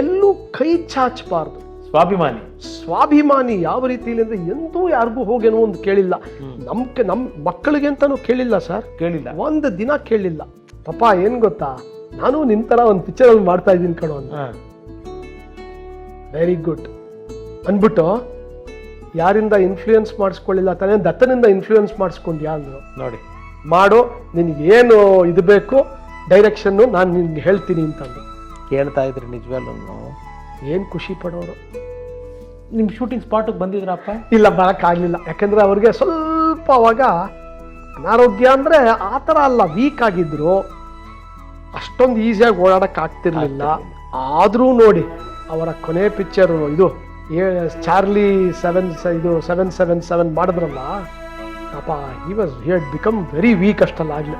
ಎಲ್ಲೂ ಕೈ ಚಾಚಬಾರ್ದು. ಸ್ವಾಭಿಮಾನಿ ಯಾವ ರೀತಿಯಲ್ಲಿ ಅಂದ್ರೆ ಎಂದೂ ಯಾರಿಗೂ ಹೋಗೇನೋ ಒಂದು ಕೇಳಿಲ್ಲ. ನಮ್ಮ ಮಕ್ಕಳಿಗೆ ಅಂತಾನು ಕೇಳಿಲ್ಲ ಸರ್, ಒಂದು ದಿನ ಕೇಳಿಲ್ಲ. ಪಾಪ ಏನ್ ಗೊತ್ತಾ, ನಾನು ನಿಂತರ ಒಂದು ಪಿಕ್ಚರ್ ಅಲ್ಲಿ ಮಾಡ್ತಾ ಇದ್ದೀನಿ ಕಣೋ ಅಂತ, ವೆರಿ ಗುಡ್ ಅನ್ಬಿಟ್ಟು ಯಾರಿಂದ ಇನ್ಫ್ಲೂಯೆನ್ಸ್ ಮಾಡಿಸ್ಕೊಳ್ಳಿಲ್ಲ ತಾನೇ, ದತ್ತನಿಂದ ಇನ್ಫ್ಲೂಯೆನ್ಸ್ ಮಾಡಿಸ್ಕೊಂಡ್ಯಾ ಅಂದ್ರು. ನೋಡಿ ಮಾಡು, ನಿನಗೆ ಏನು ಇದು ಬೇಕು ಡೈರೆಕ್ಷನ್ನು ನಾನು ನಿನ್ಗೆ ಹೇಳ್ತೀನಿ ಅಂತಂದು ಕೇಳ್ತಾ ಇದ್ರಿ. ನಿಜವಾಗ್ಲೂ ಏನ್ ಖುಷಿ ಪಡೋರು. ನಿಮ್ ಶೂಟಿಂಗ್ ಸ್ಪಾಟಿಗೆ ಬಂದಿದ್ರಪ್ಪ? ಇಲ್ಲ, ಬರಕ್ಕಾಗ್ಲಿಲ್ಲ. ಯಾಕಂದ್ರೆ ಅವ್ರಿಗೆ ಸ್ವಲ್ಪ ಅವಾಗ ಅನಾರೋಗ್ಯ ಅಂದ್ರೆ ಆ ಥರ ಅಲ್ಲ, ವೀಕ್ ಆಗಿದ್ರು, ಅಷ್ಟೊಂದು ಈಸಿಯಾಗಿ ಓಡಾಡಕ್ ಆಗ್ತಿರ್ಲಿಲ್ಲ. ಆದ್ರೂ ನೋಡಿ ಅವರ ಕೊನೆ ಪಿಕ್ಚರ್ ಇದು ಚಾರ್ಲಿ 777 ಮಾಡಿದ್ರಲ್ಲ, ಪಾಪ he had become very weak ಅಷ್ಟಲ್ಲ ಆಗ್ಲೇ.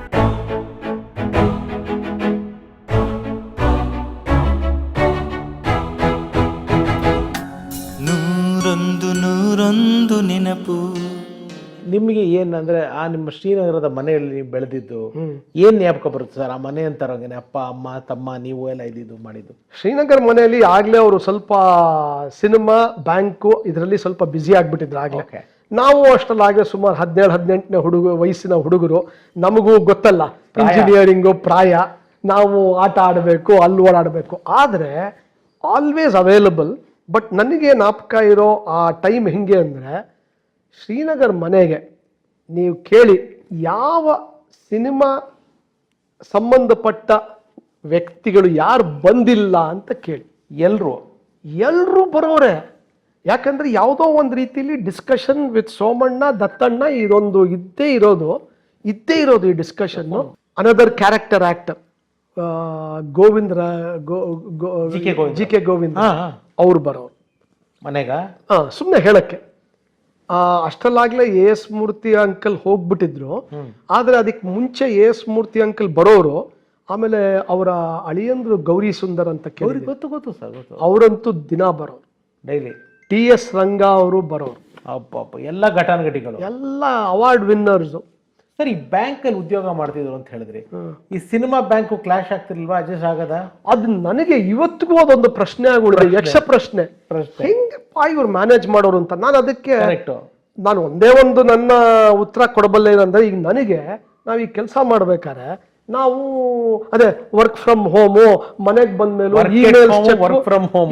ನೂರೊಂದು ನೆನಪು. ನಿಮಗೆ ಏನಂದ್ರೆ ಆ ನಿಮ್ಮ ಶ್ರೀನಗರದ ಮನೆಯಲ್ಲಿ ನೀವು ಬೆಳೆದಿದ್ದು ಏನ್ ಜ್ಞಾಪಕ ಬರುತ್ತೆ ಸರ್? ಆ ಮನೆ ಅಂತಾರಂಗನೆ ಅಪ್ಪ ಅಮ್ಮ ತಮ್ಮ ನೀವು ಎಲ್ಲ ಇದ್ದಿದ್ದು ಮಾಡಿದ್ದು. ಶ್ರೀನಗರ ಮನೆಯಲ್ಲಿ ಆಗ್ಲೇ ಅವರು ಸ್ವಲ್ಪ ಸಿನಿಮಾ ಬ್ಯಾಂಕು ಇದರಲ್ಲಿ ಸ್ವಲ್ಪ ಬ್ಯುಸಿ ಆಗ್ಬಿಟ್ಟಿದ್ರು ಆಗ್ಲೇ. ನಾವು ಅಷ್ಟಲ್ಲಾಗೆ ಸುಮಾರು 17-18ನೇ ವಯಸ್ಸಿನ ಹುಡುಗರು, ನಮಗೂ ಗೊತ್ತಲ್ಲ ಇಂಜಿನಿಯರಿಂಗು ಪ್ರಾಯ, ನಾವು ಆಟ ಆಡಬೇಕು, ಅಲ್ಲಿ ಓಡಾಡಬೇಕು. ಆದರೆ ಆಲ್ವೇಸ್ ಅವೈಲಬಲ್. ಬಟ್ ನನಗೆ ಜ್ಞಾಪಕ ಇರೋ ಆ ಟೈಮ್ ಹೆಂಗೆ ಅಂದರೆ, ಶ್ರೀನಗರ್ ಮನೆಗೆ ನೀವು ಕೇಳಿ ಯಾವ ಸಿನಿಮಾ ಸಂಬಂಧಪಟ್ಟ ವ್ಯಕ್ತಿಗಳು ಯಾರು ಬಂದಿಲ್ಲ ಅಂತ ಕೇಳಿ, ಎಲ್ಲರೂ ಬರೋರೆ. ಯಾಕಂದ್ರೆ ಯಾವುದೋ ಒಂದು ರೀತಿಯಲ್ಲಿ ಡಿಸ್ಕಷನ್ ವಿತ್ ಸೋಮಣ್ಣ ದತ್ತಣ್ಣ ಇದೊಂದು ಇದ್ದೇ ಇರೋದು ಈ discussion. Another character actor Govind G K Govind ಅವ್ರು ಬರೋರು ಮನೆಗ. ಸುಮ್ಮನೆ ಹೇಳಕ್ಕೆ ಅಷ್ಟಲ್ಲಾಗ್ಲೇ ಎ ಎಸ್ ಮೂರ್ತಿ ಅಂಕಲ್ ಹೋಗ್ಬಿಟ್ಟಿದ್ರು. ಆದ್ರೆ ಅದಕ್ಕೆ ಮುಂಚೆ ಎ ಎಸ್ ಮೂರ್ತಿ ಅಂಕಲ್ ಬರೋರು. ಆಮೇಲೆ ಅವರ ಅಳಿಯಂದ್ರು ಗೌರಿ ಸುಂದರ್ ಅಂತ ಕೇಳಿ, ಗೊತ್ತು ಸರ್, ಅವರಂತೂ ದಿನ ಬರೋರು. ಡೈಲಿ ಟಿ ಎಸ್ ರಂಗ ಅವರು ಬರೋರು. ಎಲ್ಲ ಘಟಾನುಘಟಿಗಳು, ಎಲ್ಲ ಅವಾರ್ಡ್ ವಿನ್ನರ್ಸ್. ಸರ್, ಈ ಬ್ಯಾಂಕ್ ಅಲ್ಲಿ ಉದ್ಯೋಗ ಮಾಡ್ತಿದ್ರು ಅಂತ ಹೇಳಿದ್ರಿ, ಈ ಸಿನಿಮಾ ಬ್ಯಾಂಕು ಕ್ಲಾಶ್ ಆಗ್ತಿರ್ಲಿಲ್ವಾ? ಅಡ್ಜಸ್ಟ್ ಆಗದ? ಅದು ನನಗೆ ಇವತ್ತಿಗೂ ಅದೊಂದು ಪ್ರಶ್ನೆ ಆಗುಳಿದೆ, ಯಕ್ಷ ಪ್ರಶ್ನೆ. ಹೆಂಗಪ್ಪ ಇವ್ರು ಮ್ಯಾನೇಜ್ ಮಾಡೋರು ಅಂತ. ನಾನು ಅದಕ್ಕೆ ನಾನು ಒಂದೇ ಒಂದು ನನ್ನ ಉತ್ತರ ಕೊಡಬಲ್ಲೆ ಏನಂದ್ರೆ, ಈಗ ನನಗೆ ನಾವ್ ಈ ಕೆಲಸ ಮಾಡ್ಬೇಕಾದ್ರೆ ನಾವು ಅದೇ ವರ್ಕ್ ಫ್ರಮ್ ಹೋಮು, ಮನೆಗೆ ಬಂದ್ಮೇಲೆ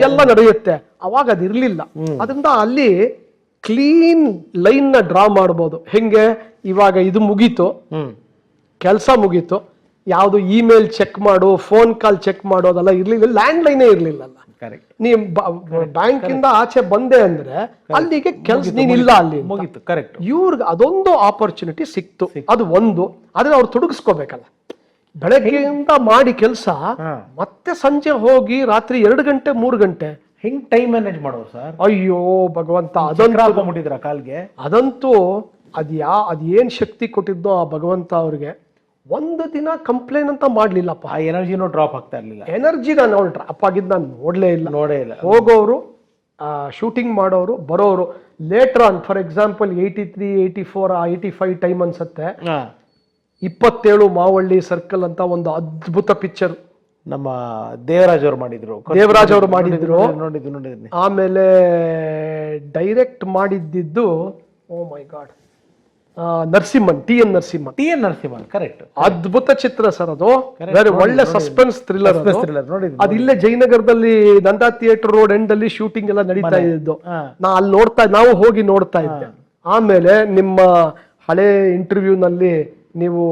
ಎಲ್ಲ ನಡೆಯುತ್ತೆ. ಅವಾಗ ಅದಿರ್ಲಿಲ್ಲ. ಅದರಿಂದ ಅಲ್ಲಿ ಕ್ಲೀನ್ ಲೈನ್ ನ ಡ್ರಾ ಮಾಡ್ಬೋದು. ಹೆಂಗೆ ಇವಾಗ ಇದು ಮುಗೀತು, ಕೆಲಸ ಮುಗೀತು, ಯಾವುದು ಇಮೇಲ್ ಚೆಕ್ ಮಾಡು, ಫೋನ್ ಕಾಲ್ ಚೆಕ್ ಮಾಡೋದೆಲ್ಲ ಇರ್ಲಿಲ್ಲ, ಲ್ಯಾಂಡ್ ಲೈನೇ ಇರ್ಲಿಲ್ಲ. ನೀ ಬ್ಯಾಂಕ್ ಇಂದ ಆಚೆ ಬಂದೆ ಅಂದ್ರೆ ಅಲ್ಲಿಗೆ ಕೆಲಸ ನೀನಿಲ್ಲ, ಅಲ್ಲಿ ಮುಗೀತು. ಕರೆಕ್ಟ್. ಇವ್ರಿಗೆ ಅದೊಂದು ಆಪರ್ಚುನಿಟಿ ಸಿಕ್ತು, ಅದು ಒಂದು. ಆದ್ರೆ ಅವ್ರು ತೊಡಗಿಸ್ಕೋಬೇಕಲ್ಲ. ಬೆಳಗ್ಗೆಯಿಂದ ಮಾಡಿ ಕೆಲಸ, ಮತ್ತೆ ಸಂಜೆ ಹೋಗಿ ರಾತ್ರಿ 2 ಗಂಟೆ 3 ಗಂಟೆ ಹೆಂಗ್ ಟೈಮ್ ಮ್ಯಾನೇಜ್ ಮಾಡೋರು ಸರ್? ಅಯ್ಯೋ ಭಗವಂತ, ಅದಂತೂ ಕಾಲ್ಗೆ ಅದಂತೂ ಅದೇನ್ ಶಕ್ತಿ ಕೊಟ್ಟಿದ್ದೋ ಆ ಭಗವಂತ ಅವ್ರಿಗೆ. ಒಂದು ದಿನ ಕಂಪ್ಲೇನ್ ಅಂತ ಮಾಡ್ಲಿಲ್ಲಪ್ಪ. ಆ ಎನರ್ಜಿನೂ ಡ್ರಾಪ್ ಆಗ್ತಾ ಇರ್ಲಿಲ್ಲ. ಎನರ್ಜಿ ನಾನು ಡ್ರಾಪ್ ಆಗಿದ್ದು ನಾನು ನೋಡೇ ಇಲ್ಲ. ಹೋಗೋರು, ಶೂಟಿಂಗ್ ಮಾಡೋರು, ಬರೋರು. Later on, for example 83, 84, 85 time ಅನ್ಸತ್ತೆ, 27 ಮಾವಳ್ಳಿ ಸರ್ಕಲ್ ಅಂತ ಒಂದು ಅದ್ಭುತ ಪಿಕ್ಚರ್ ನಮ್ಮ ದೇವರಾಜ್ ಅವರು ಮಾಡಿದ್ರು. ಆಮೇಲೆ ಡೈರೆಕ್ಟ್ ಮಾಡಿದ್ದು oh my God Narasimhan, T N Narasimhan. Correct. ಅದ್ಭುತ ಚಿತ್ರ ಸರ್ ಅದು. ಒಳ್ಳೆ ಸಸ್ಪೆನ್ಸ್ ಥ್ರಿಲ್ಲರ್. ಅದು ಇಲ್ಲೇ ಜಯನಗರದಲ್ಲಿ ನಂದಾ ಥಿಯೇಟರ್ ರೋಡ್ ಎಂಡ್ ಅಲ್ಲಿ ಶೂಟಿಂಗ್ ಎಲ್ಲ ನಡೀತಾ ಇದ್ದು. ನಾವು ಹೋಗಿ ನೋಡ್ತಾ ಇದ್ದೆ. ಆಮೇಲೆ ನಿಮ್ಮ ಹಳೆ ಇಂಟರ್ವ್ಯೂ ನಲ್ಲಿ ನೀವು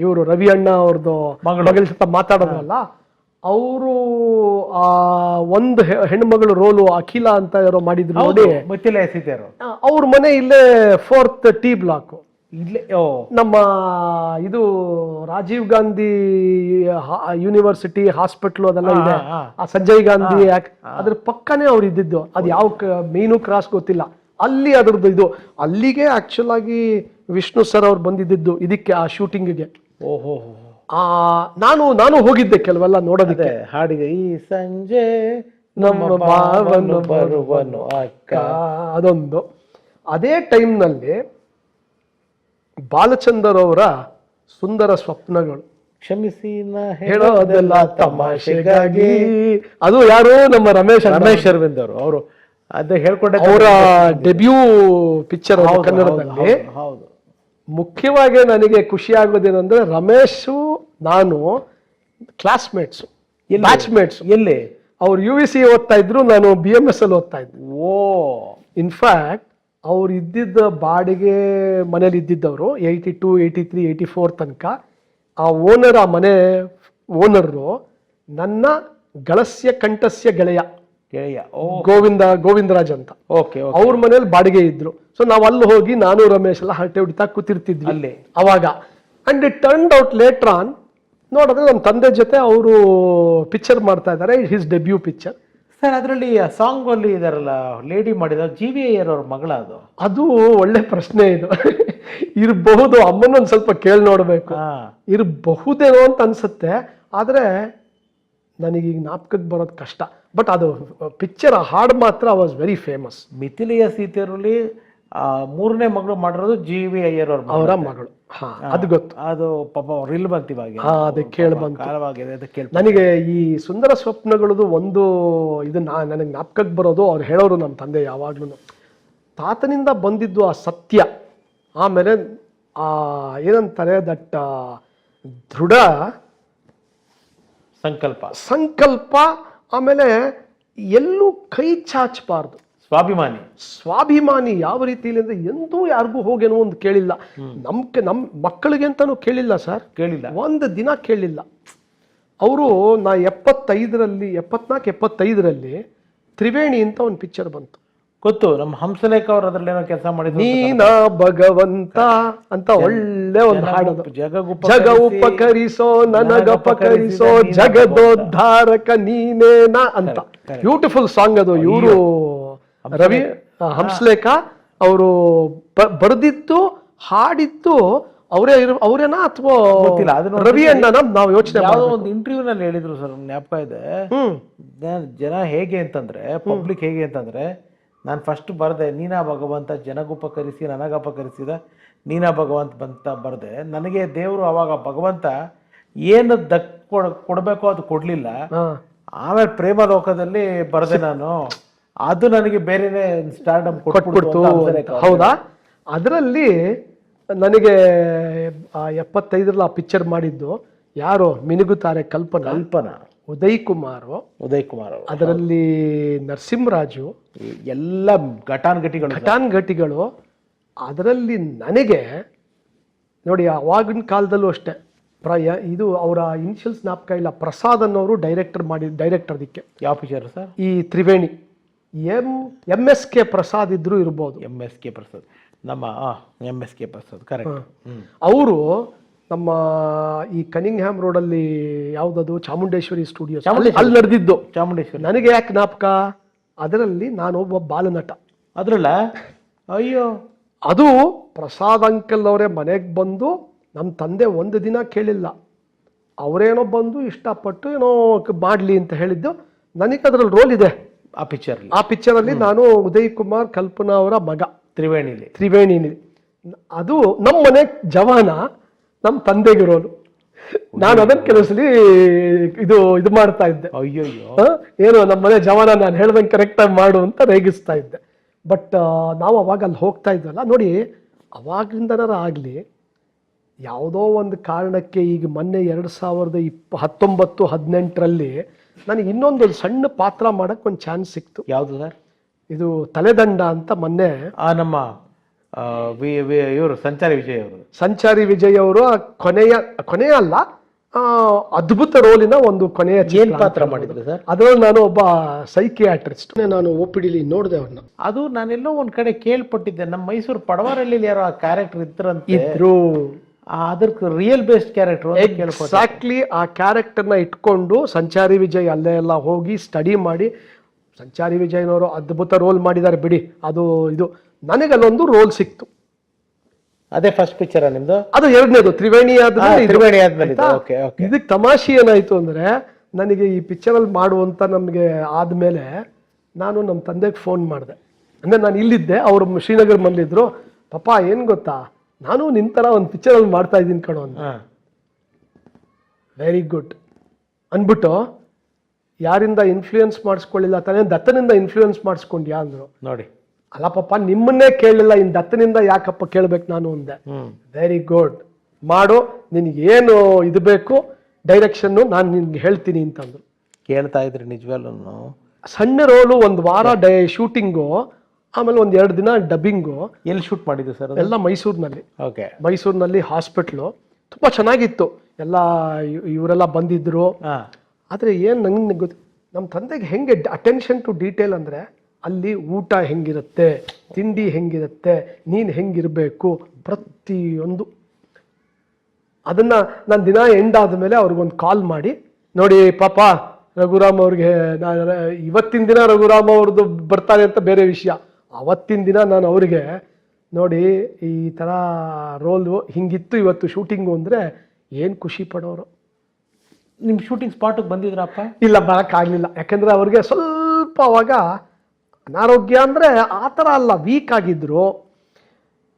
ಇವರು ರವಿ ಅಣ್ಣ ಅವ್ರದ್ದು ಮಗಳ ಜೊತೆ ಮಾತಾಡೋದ್ರಲ್ಲ, ಅವರು ಆ ಒಂದು ಹೆಣ್ಮಗಳು ರೋಲು ಅಖಿಲ ಅಂತ ಯಾರೋ ಮಾಡಿದ್ರು ನೋಡಿ. ಅವ್ರ ಮನೆ ಇಲ್ಲೇ 4th T ಬ್ಲಾಕ್. ಇಲ್ಲೇ ನಮ್ಮ ಇದು ರಾಜೀವ್ ಗಾಂಧಿ ಯೂನಿವರ್ಸಿಟಿ ಹಾಸ್ಪಿಟಲ್ ಅದೆಲ್ಲ ಇದೆ, ಆ ಸಂಜಯ್ ಗಾಂಧಿ ಅದ್ರ ಪಕ್ಕನೇ ಅವ್ರು ಇದ್ದಿದ್ದು. ಅದು ಯಾವ ಮೇನು ಕ್ರಾಸ್ ಗೊತ್ತಿಲ್ಲ, ಅಲ್ಲಿ ಅದ್ರದ್ದು ಇದು. ಅಲ್ಲಿಗೆ ಆಕ್ಚುಲ್ ಆಗಿ ವಿಷ್ಣು ಸರ್ ಅವ್ರು ಬಂದಿದ್ದು ಇದಕ್ಕೆ, ಆ ಶೂಟಿಂಗ್ಗೆ. ಓಹೋ. ನಾನು ಹೋಗಿದ್ದೆ ಕೆಲವೆಲ್ಲ ನೋಡೋದಕ್ಕೆ. ಹಾಡಿಗೆ ಈ ಸಂಜೆ ನಮ್ಮ ಭಾವನು ಬರುವನು ಅಕ್ಕ, ಅದೊಂದು. ಅದೇ ಟೈಮ್ನಲ್ಲಿ ಬಾಲಚಂದರ್ ಅವರ ಸುಂದರ ಸ್ವಪ್ನಗಳು, ಕ್ಷಮಿಸಿ ಹೇಳೋದೆಲ್ಲ ತಮಾಷೆಗಾಗಿ. ಅದು ಯಾರು, ನಮ್ಮ ರಮೇಶ್ ಅರವಿಂದ್ ಅವರು ಅದೇ ಹೇಳ್ಕೊಂಡೆ. ಅವರ ಡೆಬ್ಯೂ ಪಿಕ್ಚರ್ ಕನ್ನಡದಲ್ಲಿ. ಹೌದು. ಮುಖ್ಯವಾಗಿ ನನಗೆ ಖುಷಿ ಆಗೋದೇನಂದ್ರೆ, ರಮೇಶು ನಾನು ಕ್ಲಾಸ್ಮೇಟ್ಸು, ಬ್ಯಾಚ್ಮೇಟ್ಸ್. ಎಲ್ಲಿ? ಅವ್ರು UVC ಓದ್ತಾ ಇದ್ರು, ನಾನು BMS ಅಲ್ಲಿ ಓದ್ತಾ ಇದ್ದೆ. ಓ, ಇನ್ಫ್ಯಾಕ್ಟ್ ಅವ್ರು ಇದ್ದಿದ್ದ ಬಾಡಿಗೆ ಮನೇಲಿ ಇದ್ದಿದ್ದವರು 82, 83, 84 ತನಕ. ಆ ಓನರ್, ಆ ಮನೆ ಓನರು ನನ್ನ ಗಳಸ್ಯ ಕಂಠಸ್ಯ ಗೆಳೆಯ ಗೋವಿಂದರಾಜ್ ಅಂತ. ಅವ್ರ ಮನೇಲಿ ಬಾಡಿಗೆ ಇದ್ರು. ಸೊ ನಾವ್ ಅಲ್ಲಿ ಹೋಗಿ ನಾನು ರಮೇಶ್ ಎಲ್ಲ ಹರಟೆ ಹೊಡಿತಾ ಕೂತಿರ್ತಿದ್ವಿ ಅಲ್ಲಿ ಅವಾಗ. And it turned out later on ನೋಡಿದ್ರೆ ನಮ್ಮ ತಂದೆ ಜೊತೆ ಅವರು ಪಿಕ್ಚರ್ ಮಾಡ್ತಾ ಇದ್ದಾರೆ, ಹಿಸ್ ಡೆಬ್ಯೂ ಪಿಕ್ಚರ್. ಸರ್, ಅದರಲ್ಲಿ ಸಾಂಗ್ ಅಲ್ಲಿ ಇದಾರಲ್ಲ, ಲೇಡಿ ಮಾಡಿದ GV ಅಯ್ಯರ್ ಅವ್ರ ಮಗಳ. ಅದು ಒಳ್ಳೆ ಪ್ರಶ್ನೆ. ಇದು ಇರಬಹುದು, ಅಮ್ಮನೊಂದ್ ಸ್ವಲ್ಪ ಕೇಳಿ ನೋಡ್ಬೇಕು. ಇರಬಹುದೇನೋ ಅಂತ ಅನ್ಸುತ್ತೆ, ಆದ್ರೆ ನನಗೀಗ ಜ್ಞಾಪಕಕ್ಕೆ ಬರೋದು ಕಷ್ಟ. ಬಟ್ ಅದು ಪಿಕ್ಚರ್, ಆ ಹಾಡು ಮಾತ್ರ ವಾಸ್ ವೆರಿ ಫೇಮಸ್. ಮಿಥಿಲೆಯ ಸೀತೆಯರಲ್ಲಿ 3ನೇ ಮಗಳು ಮಾಡಿರೋದು GV ಅಯ್ಯರ್ ಅವರ ಮಗಳು. ಅದು ಗೊತ್ತು. ಅದು ಪಾಪ ರಿಲ್ ಬಂತು ಇವಾಗ, ಅದಕ್ಕೆ ಕೇಳಿ ಬಂತು. ನನಗೆ ಈ ಸುಂದರ ಸ್ವಪ್ನಗಳದು ಒಂದು ಇದು ನನಗೆ ಜ್ಞಾಪಕಕ್ಕೆ ಬರೋದು, ಅವ್ರು ಹೇಳೋರು ನಮ್ಮ ತಂದೆ ಯಾವಾಗ್ಲೂ, ತಾತನಿಂದ ಬಂದಿದ್ದು ಆ ಸತ್ಯ, ಆಮೇಲೆ ಏನಂತಾರೆ ದಟ್ ದೃಢ ಸಂಕಲ್ಪ, ಆಮೇಲೆ ಎಲ್ಲೂ ಕೈ ಚಾಚಬಾರ್ದು, ಸ್ವಾಭಿಮಾನಿ. ಯಾವ ರೀತಿಯಲ್ಲಿ ಅಂದ್ರೆ, ಎಂದೂ ಯಾರಿಗೂ ಹೋಗೇನೋ ಒಂದು ಕೇಳಿಲ್ಲ. ನಮ್ಮ ಮಕ್ಕಳಿಗೆ ಅಂತಾನು ಕೇಳಿಲ್ಲ ಸರ್, ಒಂದು ದಿನ ಕೇಳಿಲ್ಲ. ಅವರು ನಾ 74-75ರಲ್ಲಿ ತ್ರಿವೇಣಿ ಅಂತ ಒಂದು ಪಿಕ್ಚರ್ ಬಂತು, ಗೊತ್ತು. ನಮ್ಮ ಹಂಸಲೇಖ ಅವರು ಅದ್ರಲ್ಲಿ ಏನೋ ಕೆಲಸ ಮಾಡಿದ್ರು. ನೀನ ಭಗವಂತ ಅಂತ ಒಳ್ಳೆ ಒಂದು ಹಾಡೋದು. ಜಗ ಉಪಕರಿಸೋ ನನಗಪಕರಿಸೋ ಜಗದೋದ್ಧಾರಕ ನೀನೇನ ಅಂತ ಬ್ಯೂಟಿಫುಲ್ ಸಾಂಗ್ ಅದು. ಇವರು ರವಿ ಹಂಸಲೇಖ ಅವರು ಬರೆದಿತ್ತು, ಹಾಡಿತ್ತು ಅವರೇನಾ ಅಥವಾ ರವಿ ಅಣ್ಣನ ನಾವು ಯೋಚನೆ ಯಾವುದೋ ಒಂದು ಇಂಟರ್ವ್ಯೂನಲ್ಲಿ ಹೇಳಿದ್ರು ಸರ್, ಜ್ಞಾಪಕ ಇದೆ. ಜನ ಹೇಗೆ ಅಂತಂದ್ರೆ, ಪಬ್ಲಿಕ್ ಹೇಗೆ ಅಂತಂದ್ರೆ, ನಾನು ಫಸ್ಟ್ ಬರೆದೆ ನೀನಾ ಭಗವಂತ ಜನಗುಪಕರಿಸಿ ನನಗಪಕರಿಸಿದ ನೀನಾ ಭಗವಂತ ಬಂತ ಬರೆದೆ. ನನಗೆ ದೇವರು ಅವಾಗ ಭಗವಂತ ಏನು ಕೊಡಬೇಕೋ ಅದು ಕೊಡ್ಲಿಲ್ಲ. ಆಮೇಲೆ ಪ್ರೇಮ ಲೋಕದಲ್ಲಿ ಬರೆದೆ ನಾನು, ಅದು ನನಗೆ ಬೇರೆನೆ ಸ್ಟಾರ್ಡಮ್ ಕೊಟ್ಬಿಡ್ತು. ಹೌದಾ? ಅದರಲ್ಲಿ ನನಗೆ 75ರಲ್ಲಿ ಆ ಪಿಕ್ಚರ್ ಮಾಡಿದ್ದು ಯಾರು, ಮಿನುಗುತ್ತಾರೆ ಕಲ್ಪನಾ, ಉದಯ್ ಕುಮಾರ್ ಅದರಲ್ಲಿ, ನರಸಿಂಹರಾಜು, ಎಲ್ಲ ಘಟಾನ್ಘಟಿಗಳು. ಅದರಲ್ಲಿ ನನಗೆ ನೋಡಿ, ಅವಾಗಿನ ಕಾಲದಲ್ಲೂ ಅಷ್ಟೇ, ಇದು ಅವರ ಇನಿಷಿಯಲ್ಸ್ ಜ್ಞಾಪಕ ಇಲ್ಲ, ಪ್ರಸಾದ್ ಅನ್ನೋರು ಡೈರೆಕ್ಟರ್ ಅದಕ್ಕೆ. ಯಾವ ಪಿಕ್ಚರ್ ಸರ್? ಈ ತ್ರಿವೇಣಿ. MSK ಪ್ರಸಾದ್ ಇದ್ರು ಇರ್ಬೋದು. MSK ಪ್ರಸಾದ್, ನಮ್ಮ MSK ಪ್ರಸಾದ್, ಕರೆಕ್ಟ್. ಅವರು ನಮ್ಮ ಈ ಕನಿಂಗ್ಹ್ಯಾಮ್ ರೋಡಲ್ಲಿ ಯಾವುದದು ಚಾಮುಂಡೇಶ್ವರಿ ಸ್ಟುಡಿಯೋ ಅಲ್ಲಿ ನಡೆದಿದ್ದು. ಚಾಮುಂಡೇಶ್ವರಿ ನನಗೆ ಯಾಕೆ ಜ್ಞಾಪಕ, ಅದರಲ್ಲಿ ನಾನು ಒಬ್ಬ ಬಾಲನಟ. ಅದ್ರಲ್ಲ ಅಯ್ಯೋ, ಅದು ಪ್ರಸಾದ್ ಅಂಕಲ್ ಅವರೇ ಮನೆಗೆ ಬಂದು, ನಮ್ಮ ತಂದೆ ಒಂದು ದಿನ ಕೇಳಿಲ್ಲ, ಅವರೇನೋ ಬಂದು ಇಷ್ಟಪಟ್ಟು ಏನೋ ಮಾಡಲಿ ಅಂತ ಹೇಳಿದ್ದು. ನನಗೆ ಅದರಲ್ಲಿ ರೋಲ್ ಇದೆ ಆ ಪಿಕ್ಚರಲ್ಲಿ. ನಾನು ಉದಯ್ ಕುಮಾರ್ ಕಲ್ಪನಾ ಅವರ ಮಗ ತ್ರಿವೇಣಿಲಿ. ಅದು ನಮ್ಮ ಮನೆ ಜವಾನ, ನಮ್ಮ ತಂದೆಗೆ ರೋಲು. ನಾನು ಅದನ್ನ ಕೆಲಸಲಿ ಇದು ಮಾಡ್ತಾ ಇದ್ದೆ. ಏನು ನಮ್ಮ ಮನೆ ಜವಾನ, ನಾನು ಹೇಳ್ದಂಗೆ ಕರೆಕ್ಟಾಗಿ ಮಾಡು ಅಂತ ರೇಗಿಸ್ತಾ ಇದ್ದೆ. ಬಟ್ ನಾವು ಅವಾಗ ಅಲ್ಲಿ ಹೋಗ್ತಾ ಇದ್ವಲ್ಲ ನೋಡಿ, ಅವಾಗಿಂದನಾರ ಆಗಲಿ ಯಾವುದೋ ಒಂದು ಕಾರಣಕ್ಕೆ ಈಗ ಮೊನ್ನೆ 2019-18ರಲ್ಲಿ ನನಗೆ ಇನ್ನೊಂದು ಸಣ್ಣ ಪಾತ್ರ ಮಾಡಕ್ಕೆ ಒಂದು ಚಾನ್ಸ್ ಸಿಕ್ತು. ಯಾವುದು ಸರ್? ಇದು ತಲೆದಂಡ ಅಂತ. ಮೊನ್ನೆ ನಮ್ಮ ಇವರು ಸಂಚಾರಿ ವಿಜಯ್ ಅವರು ಕೊನೆಯ ಅಲ್ಲ, ಅದ್ಭುತ ರೋಲಿನ ಒಂದು ಕೊನೆಯ ಪಾತ್ರ ಮಾಡಿದ್ರು ಸರ್. ಅದರಲ್ಲಿ ನಾನು ಒಬ್ಬ ಸೈಕಿಯಾಟ್ರಿಸ್ಟ್. ನಾನು OPD ನೋಡಿದೆ ಅವ್ರನ್ನ. ಅದು ನಾನೆಲ್ಲೋ ಒಂದ್ ಕಡೆ ಕೇಳ್ಪಟ್ಟಿದ್ದೆ, ನಮ್ಮ ಮೈಸೂರು ಪಡವಾರಳ್ಳಿ ಯಾರೋ ಆ ಕ್ಯಾರೆಕ್ಟರ್ ಇದ್ರು. ಅದಕ್ಕೆ ರಿಯಲ್ ಬೇಸ್ಡ್ ಕ್ಯಾರೆಕ್ಟರ್ ಎಕ್ಸಾಕ್ಟ್ಲಿ. ಆ ಕ್ಯಾರೆಕ್ಟರ್ನ ಇಟ್ಕೊಂಡು ಸಂಚಾರಿ ವಿಜಯ್ ಅಲ್ಲೇ ಎಲ್ಲ ಹೋಗಿ ಸ್ಟಡಿ ಮಾಡಿ, ಸಂಚಾರಿ ವಿಜಯ್ನವರು ಅದ್ಭುತ ರೋಲ್ ಮಾಡಿದ್ದಾರೆ ಬಿಡಿ. ಅದು ಇದು ನನಗೆ ಅಲ್ಲೊಂದು ರೋಲ್ ಸಿಕ್ತು. ಅದೇ ಫಸ್ಟ್ ಪಿಕ್ಚರ್ ನಿಮ್ದು? ಅದು ಎರಡನೇದು, ತ್ರಿವೇಣಿ ಆದ್ಮೇಲೆ. ಇದಕ್ಕೆ ತಮಾಷೆ ಏನಾಯ್ತು ಅಂದ್ರೆ, ನನಗೆ ಈ ಪಿಕ್ಚರಲ್ಲಿ ಮಾಡುವಂತ ನಮಗೆ ಆದ್ಮೇಲೆ ನಾನು ನಮ್ಮ ತಂದೆಗೆ ಫೋನ್ ಮಾಡಿದೆ. ಅಂದ್ರೆ ನಾನು ಇಲ್ಲಿದ್ದೆ, ಅವರು ಶ್ರೀನಗರ್ ಮನೇಲಿದ್ರು. ಪಾಪ ಏನ್ ಗೊತ್ತಾ, ನಾನು ನಿನ್ ತರ ಒಂದು ಪಿಕ್ಚರಲ್ಲಿ ಮಾಡ್ತಾ ಇದ್ದೀನಿ ಕಣೋ ಅಂತ. ವೆರಿ ಗುಡ್ ಅಂದ್ಬಿಟ್ಟು ಯಾರಿಂದ ಇನ್ಫ್ಲೂಯೆನ್ಸ್ ಮಾಡಿಸ್ಕೊಳ್ಳಿಲ್ಲ ತಾನೇ ದತ್ತನಿಂದ ಇನ್ಫ್ಲೂಯೆನ್ಸ್ ಮಾಡಿಸ್ಕೊಂಡ್ಯಾ ಅಂದ್ರು. ನೋಡಿ, ಅಲ್ಲ ಪಾಪ ನಿಮ್ಮನ್ನೇ ಕೇಳಲಿಲ್ಲ, ಇನ್ನು ದತ್ತನಿಂದ ಯಾಕಪ್ಪ ಕೇಳ್ಬೇಕು ನಾನು ಅಂದೆ. ವೆರಿ ಗುಡ್, ಮಾಡು, ನಿನಗೇನು ಇದು ಬೇಕು ಡೈರೆಕ್ಷನ್ನು ನಾನು ನಿನ್ಗೆ ಹೇಳ್ತೀನಿ ಅಂತಂದ್ರು. ಕೇಳ್ತಾ ಇದ್ರಿ ನಿಜವಾಗ್ಲೂ. ಸಣ್ಣ ರೋಲು, ಒಂದು ವಾರ ಶೂಟಿಂಗು, ಆಮೇಲೆ ಒಂದು 2 ದಿನ ಡಬ್ಬಿಂಗು. ಎಲ್ಲಿ ಶೂಟ್ ಮಾಡಿದ್ದು ಸರ್? ಎಲ್ಲ ಮೈಸೂರಿನಲ್ಲಿ. ಓಕೆ. ಮೈಸೂರಿನಲ್ಲಿ ಹಾಸ್ಪಿಟ್ಲು ತುಂಬ ಚೆನ್ನಾಗಿತ್ತು. ಎಲ್ಲ ಇವರೆಲ್ಲ ಬಂದಿದ್ರು. ಆದರೆ ಏನು ನಂಗೆ ಗೊತ್ತು, ನಮ್ಮ ತಂದೆಗೆ ಹೆಂಗೆ ಅಟೆನ್ಷನ್ ಟು ಡೀಟೇಲ್ ಅಂದರೆ, ಅಲ್ಲಿ ಊಟ ಹೆಂಗಿರುತ್ತೆ, ತಿಂಡಿ ಹೆಂಗಿರುತ್ತೆ, ನೀನು ಹೆಂಗಿರಬೇಕು, ಪ್ರತಿಯೊಂದು ಅದನ್ನು ನಾನು ದಿನ ಎಂಡ್ ಆದಮೇಲೆ ಅವ್ರಿಗೊಂದು ಕಾಲ್ ಮಾಡಿ, ನೋಡಿ ಪಾಪ ರಘುರಾಮ್ ಅವ್ರಿಗೆ ಇವತ್ತಿನ ದಿನ ರಘುರಾಮ್ ಅವ್ರದ್ದು ಬರ್ತಾರೆ ಅಂತ ಬೇರೆ ವಿಷಯ, ಅವತ್ತಿನ ದಿನ ನಾನು ಅವ್ರಿಗೆ ನೋಡಿ ಈ ಥರ ರೋಲು ಹಿಂಗಿತ್ತು ಇವತ್ತು ಶೂಟಿಂಗು ಅಂದರೆ ಏನು ಖುಷಿ ಪಡೋರು. ನಿಮ್ಮ ಶೂಟಿಂಗ್ ಸ್ಪಾಟಿಗೆ ಬಂದಿದ್ರಪ್ಪ? ಇಲ್ಲ, ಬರೋಕ್ಕಾಗಲಿಲ್ಲ. ಯಾಕೆಂದರೆ ಅವ್ರಿಗೆ ಸ್ವಲ್ಪ ಅವಾಗ ಅನಾರೋಗ್ಯ ಅಂದರೆ ಆ ಥರ ಅಲ್ಲ, ವೀಕ್ ಆಗಿದ್ರು,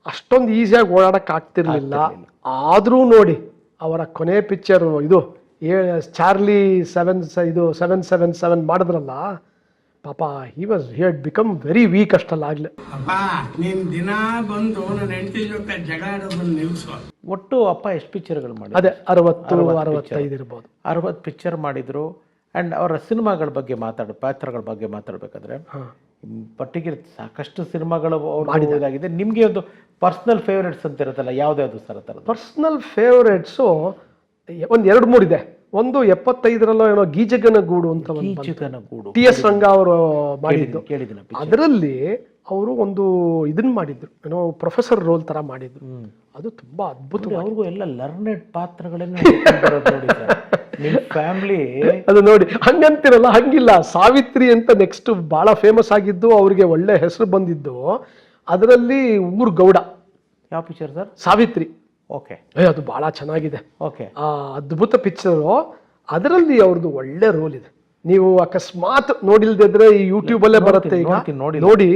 ಅಷ್ಟೊಂದು ಈಸಿಯಾಗಿ ಓಡಾಡಕ್ಕೆ ಆಗ್ತಿರ್ಲಿಲ್ಲ. ಆದರೂ ನೋಡಿ ಅವರ ಕೊನೆ ಪಿಕ್ಚರು ಇದು ಚಾರ್ಲಿ 777 ಮಾಡಿದ್ರಲ್ಲ, ಪಾಪ he had become very weak ಅಷ್ಟಲ್ಲ ಆಗಲೇ. ದಿನ ಬಂದು ನನ್ನ ಹೆಂಡತಿ ಜೊತೆ ಜಗಳ ಆಡೋದನ್ನ ನಿಲ್ಸು. ಒಟ್ಟು ಅಪ್ಪ ಎಷ್ಟು ಪಿಕ್ಚರ್ಗಳು ಮಾಡಿ? ಅದೇ 60-65 ಇರ್ಬೋದು. 60 ಪಿಕ್ಚರ್ ಮಾಡಿದ್ರು. ಆ್ಯಂಡ್ ಅವರ ಸಿನಿಮಾಗಳ ಬಗ್ಗೆ ಪಾತ್ರಗಳ ಬಗ್ಗೆ ಮಾತಾಡಬೇಕಾದ್ರೆ ಪರ್ಟಿಕ್ಯುಲರ್ ಸಾಕಷ್ಟು ಸಿನಿಮಾಗಳು ಮಾಡಿದಾಗಿದೆ. ನಿಮಗೆ ಒಂದು ಪರ್ಸ್ನಲ್ ಫೇವ್ರೇಟ್ಸ್ ಅಂತ ಇರುತ್ತಲ್ಲ, ಯಾವ್ದು ಸರ್ ಆ ಥರದ್ದು? ಪರ್ಸ್ನಲ್ ಫೇವ್ರೇಟ್ಸು ಒಂದು 2-3 ಇದೆ. ಒಂದು 75ರಲ್ಲೋ ಏನೋ ಗೀಜಗನ ಗೂಡು ಅಂತ, TS ರಂಗ ಅವರು ಮಾಡಿದ್ದು. ಅದರಲ್ಲಿ ಅವರು ಒಂದು ಇದನ್ನ ಮಾಡಿದ್ರು, ಏನೋ ಪ್ರೊಫೆಸರ್ ರೋಲ್ ತರ ಮಾಡಿದ್ರು. ಅದು ತುಂಬಾ ಅದ್ಭುತ. ಅವ್ರಿಗೂ ಎಲ್ಲ ಲರ್ನೆಡ್ ಪಾತ್ರಗಳನ್ನ ಫ್ಯಾಮಿಲಿ ಅದು ನೋಡಿ ಹಂಗಂತಿರಲ್ಲ, ಹಂಗಿಲ್ಲ. ಸಾವಿತ್ರಿ ಅಂತ ನೆಕ್ಸ್ಟ್ ಬಹಳ ಫೇಮಸ್ ಆಗಿದ್ದು, ಅವ್ರಿಗೆ ಒಳ್ಳೆ ಹೆಸರು ಬಂದಿದ್ದು. ಅದರಲ್ಲಿ ಊರು ಗೌಡ. ಯಾವ ಪಿಕ್ಚರ್ ಸರ್? ಸಾವಿತ್ರಿ. ಓಕೆ. ಅದು ಬಹಳ ಚೆನ್ನಾಗಿದೆ. ಓಕೆ. ಅದ್ಭುತ ಪಿಕ್ಚರು. ಅದರಲ್ಲಿ ಅವ್ರದ್ದು ಒಳ್ಳೆ ರೋಲ್ ಇದೆ. ನೀವು ಅಕಸ್ಮಾತ್ ನೋಡಿಲ್ದಿದ್ರೆ ಈ ಯೂಟ್ಯೂಬಲ್ಲೇ ಬರುತ್ತೆ ಈಗ, ನೋಡಿ.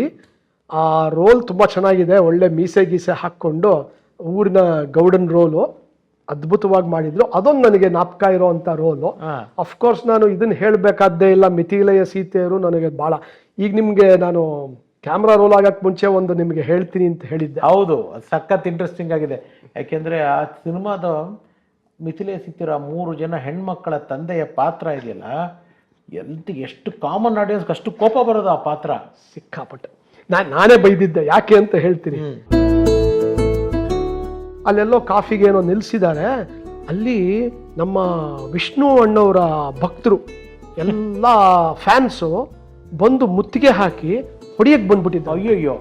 ಆ ರೋಲ್ ತುಂಬಾ ಚೆನ್ನಾಗಿದೆ. ಒಳ್ಳೆ ಮೀಸೆ ಗೀಸೆ ಹಾಕೊಂಡು ಊರಿನ ಗೌಡನ್ ರೋಲು ಅದ್ಭುತವಾಗಿ ಮಾಡಿದ್ರು. ಅದೊಂದು ನನಗೆ ಜ್ಞಾಪಕ ಇರೋ ಅಂತ ರೋಲು. ಅಫ್ಕೋರ್ಸ್ ನಾನು ಇದನ್ನ ಹೇಳಬೇಕಾದ್ದೇ ಇಲ್ಲ, ಮಿಥಿಲೆಯ ಸೀತೆಯರು ನನಗೆ ಬಹಳ. ಈಗ ನಿಮ್ಗೆ ನಾನು ಕ್ಯಾಮ್ರಾ ರೋಲ್ ಆಗಕ್ಕೆ ಮುಂಚೆ ಒಂದು ನಿಮಗೆ ಹೇಳ್ತೀನಿ ಅಂತ ಹೇಳಿದ್ದೆ. ಹೌದು, ಸಖತ್ ಇಂಟ್ರೆಸ್ಟಿಂಗ್ ಆಗಿದೆ. ಯಾಕೆಂದ್ರೆ ಆ ಸಿನಿಮಾದ ಮಿಥಿಲೆಯ ಸೀತೆಯರ 3 ಜನ ಹೆಣ್ಮಕ್ಕಳ ತಂದೆಯ ಪಾತ್ರ ಇದೆಯಲ್ಲ, ಎಷ್ಟು ಕಾಮನ್ ಆಡಿಯನ್ಸ್ ಅಷ್ಟು ಕೋಪ ಬರೋದು ಆ ಪಾತ್ರ. ಸಿಕ್ಕಾಪಟ್ಟೆ. ನಾನೇ ಬೈದಿದ್ದೆ. ಯಾಕೆ ಅಂತ ಹೇಳ್ತೀನಿ. ಅಲ್ಲೆಲ್ಲೋ ಕಾಫಿಗೆ ಏನೋ ನಿಲ್ಸಿದ್ದಾರೆ. ಅಲ್ಲಿ ನಮ್ಮ ವಿಷ್ಣು ಅಣ್ಣವರ ಭಕ್ತರು ಎಲ್ಲ ಫ್ಯಾನ್ಸು ಬಂದು ಮುತ್ತಿಗೆ ಹಾಕಿ ಹೊಡಿಯಕ್ಕೆ ಬಂದ್ಬಿಟ್ಟಿದ್ದ. ಅಯ್ಯಯ್ಯೋ,